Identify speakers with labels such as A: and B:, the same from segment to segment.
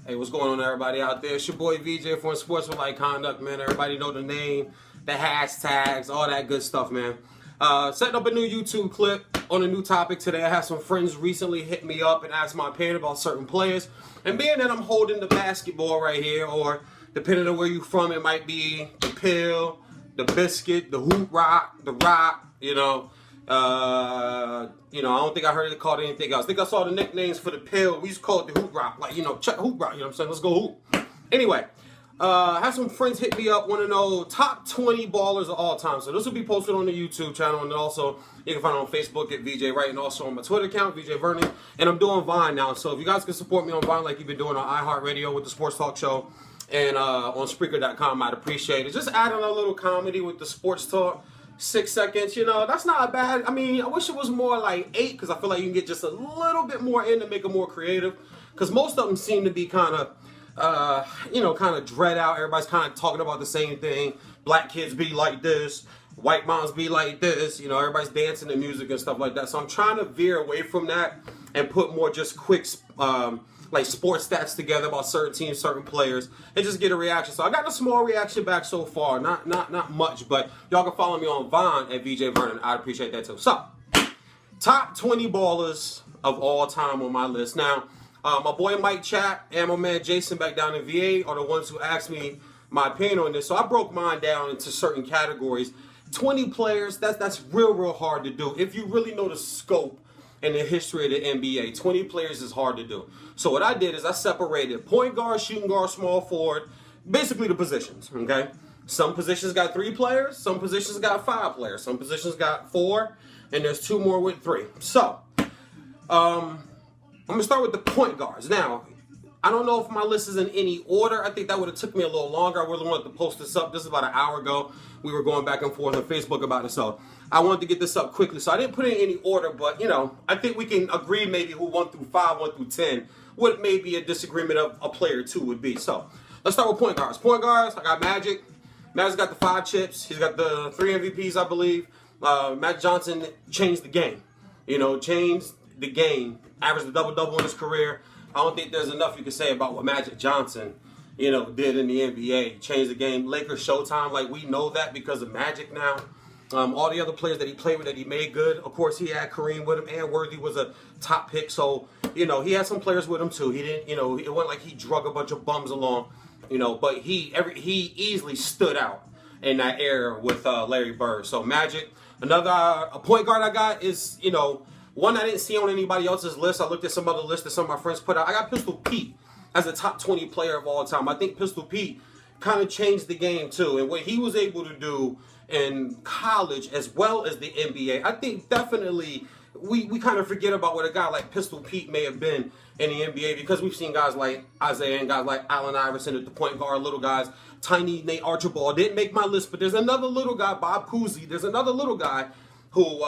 A: Hey, what's going on, everybody out there? It's your boy VJ for Unsportsmanlike Conduct, man. Everybody know the name, the hashtags, all that good stuff, man. Setting up a new YouTube clip on a new topic today. I had some friends recently hit me up and ask my opinion about certain players. And being that I'm holding the basketball right here, or depending on where you're from, it might be the pill, the biscuit, the hoop rock, the rock, I don't think I heard it called anything else. I think I saw the nicknames for the pill. We used to call it the hoop rock. Like, check hoop rock, you know what I'm saying? Let's go hoop. Anyway, I had some friends hit me up, want to know top 20 ballers of all time. So this will be posted on the YouTube channel, and also you can find it on Facebook at VJ Wright, and also on my Twitter account, VJ Vernon. And I'm doing Vine now. So if you guys can support me on Vine like you've been doing on iHeartRadio with the Sports Talk Show and on Spreaker.com, I'd appreciate it. Just adding a little comedy with the sports talk. 6 seconds, that's not bad. I mean, I wish it was more like 8, because I feel like you can get just a little bit more in to make it more creative. Because most of them seem to be kind of, kind of dread out. Everybody's kind of talking about the same thing. Black kids be like this. White moms be like this. Everybody's dancing to music and stuff like that. So I'm trying to veer away from that and put more just quick, like sports stats together about certain teams, certain players, and just get a reaction. So I got a small reaction back so far, not much, but y'all can follow me on Vine at VJ Vernon. I'd appreciate that too. So, top 20 ballers of all time on my list. Now, my boy Mike Chat and my man Jason back down in VA are the ones who asked me my opinion on this. So I broke mine down into certain categories. 20 players, that's real hard to do. If you really know the scope in the history of the NBA, 20 players is hard to do. So what I did is I separated point guard, shooting guard, small forward, basically the positions, okay? Some positions got 3 players, some positions got 5 players, some positions got 4, and there's 2 more with 3. So, I'm going to start with the point guards. Now, I don't know if my list is in any order. I think that would have took me a little longer. I really wanted to post this up. This is about an hour ago. We were going back and forth on Facebook about it, so I wanted to get this up quickly. So I didn't put it in any order, but, I think we can agree maybe who 1 through 5, 1 through 10, what maybe a disagreement of a player or 2 would be. So let's start with point guards. Point guards, I got Magic. Magic's got the 5 chips. He's got the 3 MVPs, I believe. Magic Johnson changed the game. Changed the game. Averaged a double-double in his career. I don't think there's enough you can say about what Magic Johnson, did in the NBA. Changed the game. Lakers Showtime, like, we know that because of Magic now. All the other players that he played with that he made good. Of course, he had Kareem with him, and Worthy was a top pick. So, he had some players with him too. He didn't, it wasn't like he drug a bunch of bums along, but he easily stood out in that era with Larry Bird. So Magic. Another a point guard I got is, one I didn't see on anybody else's list. I looked at some other lists that some of my friends put out. I got Pistol Pete as a top 20 player of all time. I think Pistol Pete kind of changed the game too, and what he was able to do in college as well as the NBA. I think definitely we kind of forget about what a guy like Pistol Pete may have been in the NBA, because we've seen guys like Isaiah and guys like Allen Iverson at the point guard, little guys, tiny Nate Archibald. Didn't make my list, but there's another little guy, Bob Cousy. There's another little guy who,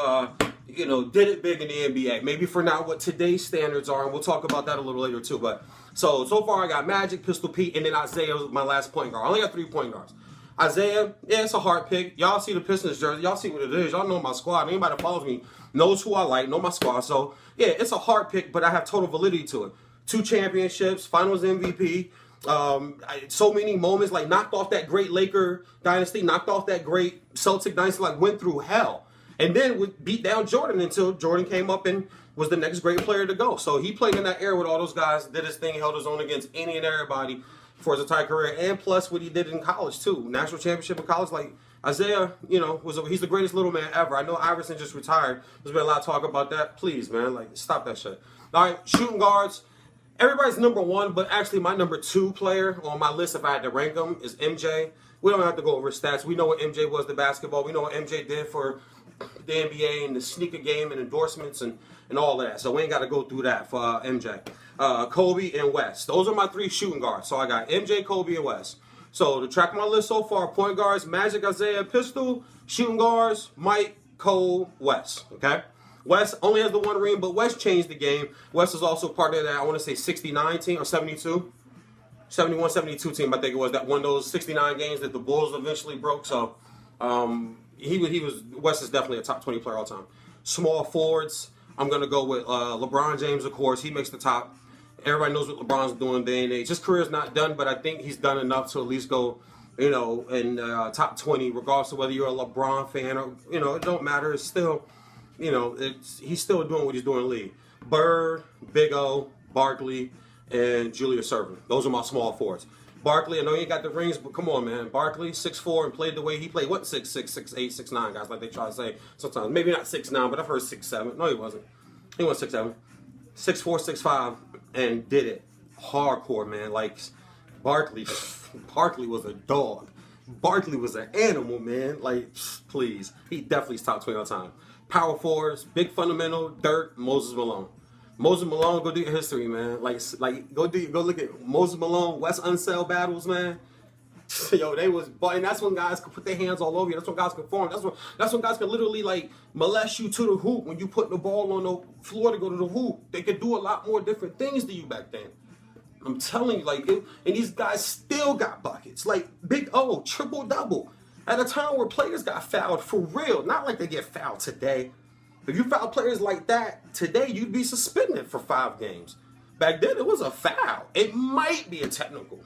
A: did it big in the NBA. Maybe for now what today's standards are, and we'll talk about that a little later too. But so far I got Magic, Pistol Pete, and then Isaiah was my last point guard. I only got 3 point guards. Isaiah, yeah, it's a hard pick. Y'all see the Pistons jersey. Y'all see what it is. Y'all know my squad. Anybody that follows me knows who I like, know my squad. So, yeah, it's a hard pick, but I have total validity to it. 2 championships, finals MVP, so many moments, like knocked off that great Laker dynasty, knocked off that great Celtic dynasty, like went through hell. And then would beat down Jordan until Jordan came up and was the next great player to go. So he played in that era with all those guys, did his thing, held his own against any and everybody for his entire career, and plus what he did in college too. National championship in college, like Isaiah, he's the greatest little man ever. I know Iverson just retired. There's been a lot of talk about that. Please, man, like stop that shit. All right, shooting guards. Everybody's number 1, but actually my number 2 player on my list, if I had to rank them, is MJ. We don't have to go over stats. We know what MJ was to basketball. We know what MJ did for the NBA and the sneaker game and endorsements and all of that. So we ain't got to go through that for MJ. Kobe and West. Those are my 3 shooting guards. So I got MJ, Kobe, and West. So to track my list so far, point guards, Magic, Isaiah, Pistol, shooting guards, Mike, Cole, West. Okay? West only has the 1 ring, but West changed the game. West is also part of that, I want to say 69 team or 72. 71, 72 team, I think it was, that won those 69 games that the Bulls eventually broke. So West is definitely a top 20 player all time. Small forwards, I'm going to go with LeBron James, of course. He makes the top. Everybody knows what LeBron's doing day and age. His career's not done, but I think he's done enough to at least go, you know, in top 20, regardless of whether you're a LeBron fan or, you know, it don't matter. It's still, you know, he's still doing what he's doing in the league. Bird, Big O, Barkley, and Julius Erving. Those are my small forwards. Barkley, I know he ain't got the rings, but come on, man. Barkley, 6'4", and played the way he played. What 6'6", 6'8", 6'9", guys, like they try to say sometimes. Maybe not 6'9", but I've heard 6'7". No, he wasn't. He was 6'7". 6'4", 6'5", and did it hardcore, man. Like Barkley was a dog. Barkley was an animal, man. Like, please, he definitely is top 20 all time. Power forwards, big fundamental, Dirk, Moses Malone. Moses Malone, go do your history, man. Like go look at Moses Malone, West Unseld battles, man. Yo, they was, and that's when guys could put their hands all over you. That's when guys could form. That's when guys could literally like molest you to the hoop when you put the ball on the floor to go to the hoop. They could do a lot more different things to you back then. I'm telling you, like, and these guys still got buckets. Like Big O, triple double at a time where players got fouled for real. Not like they get fouled today. If you foul players like that today, you'd be suspended for 5 games. Back then, it was a foul. It might be a technical.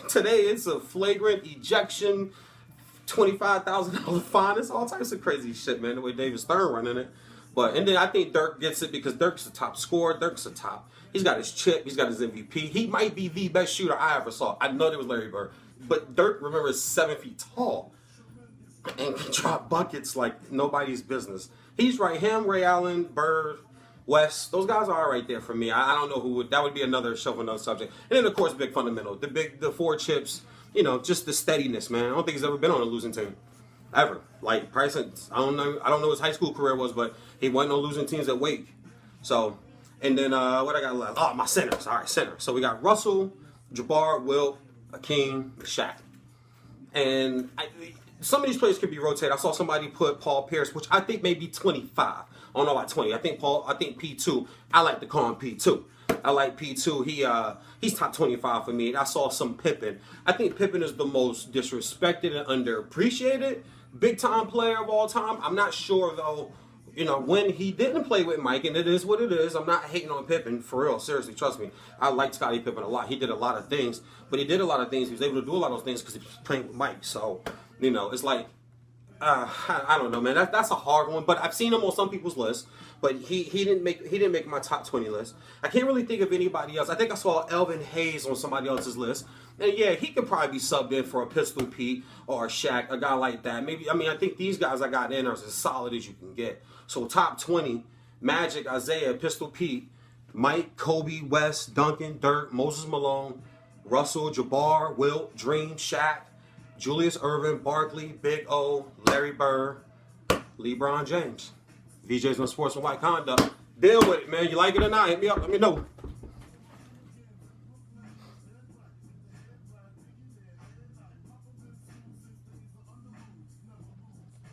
A: Today, it's a flagrant ejection, $25,000 fine. It's all types of crazy shit, man, the way David Stern running it. And then I think Dirk gets it because Dirk's the top scorer. Dirk's the top. He's got his chip. He's got his MVP. He might be the best shooter I ever saw. I know there was Larry Bird. But Dirk, remember, is 7 feet tall and can drop buckets like nobody's business. He's right. Him, Ray Allen, Bird, West. Those guys are all right there for me. I don't know who would. That would be another show for another subject. And then, of course, big fundamental. The 4 chips, you know, just the steadiness, man. I don't think he's ever been on a losing team. Ever. Like, Price, I don't know what his high school career was, but he wasn't on losing teams at Wake. So, and then, what I got left? Oh, my centers. All right, center. So we got Russell, Jabbar, Wilt, Akeem, Shaq. And some of these players could be rotated. I saw somebody put Paul Pierce, which I think may be 25. I don't know about 20. I think P2. I like to call him P2. I like P2. He's top 25 for me. I saw some Pippen. I think Pippen is the most disrespected and underappreciated big-time player of all time. I'm not sure, though, you know, when he didn't play with Mike, and it is what it is. I'm not hating on Pippen, for real. Seriously, trust me. I like Scottie Pippen a lot. He did a lot of things, but he did a lot of things. He was able to do a lot of those things because he was playing with Mike. So, you know, it's like, I don't know, man. That's a hard one, but I've seen him on some people's lists. But he didn't make my top 20 list. I can't really think of anybody else. I think I saw Elvin Hayes on somebody else's list. And yeah, he could probably be subbed in for a Pistol Pete or a Shaq, a guy like that. Maybe, I mean, I think these guys I got in are as solid as you can get. So top 20, Magic, Isaiah, Pistol Pete, Mike, Kobe, West, Duncan, Dirk, Moses Malone, Russell, Jabbar, Wilt, Dream, Shaq, Julius Erving, Barkley, Big O, Larry Bird, LeBron James. VEEJAYS Unsportsmanlike Conduct. Deal with it, man. You like it or not, hit me up. Let me know.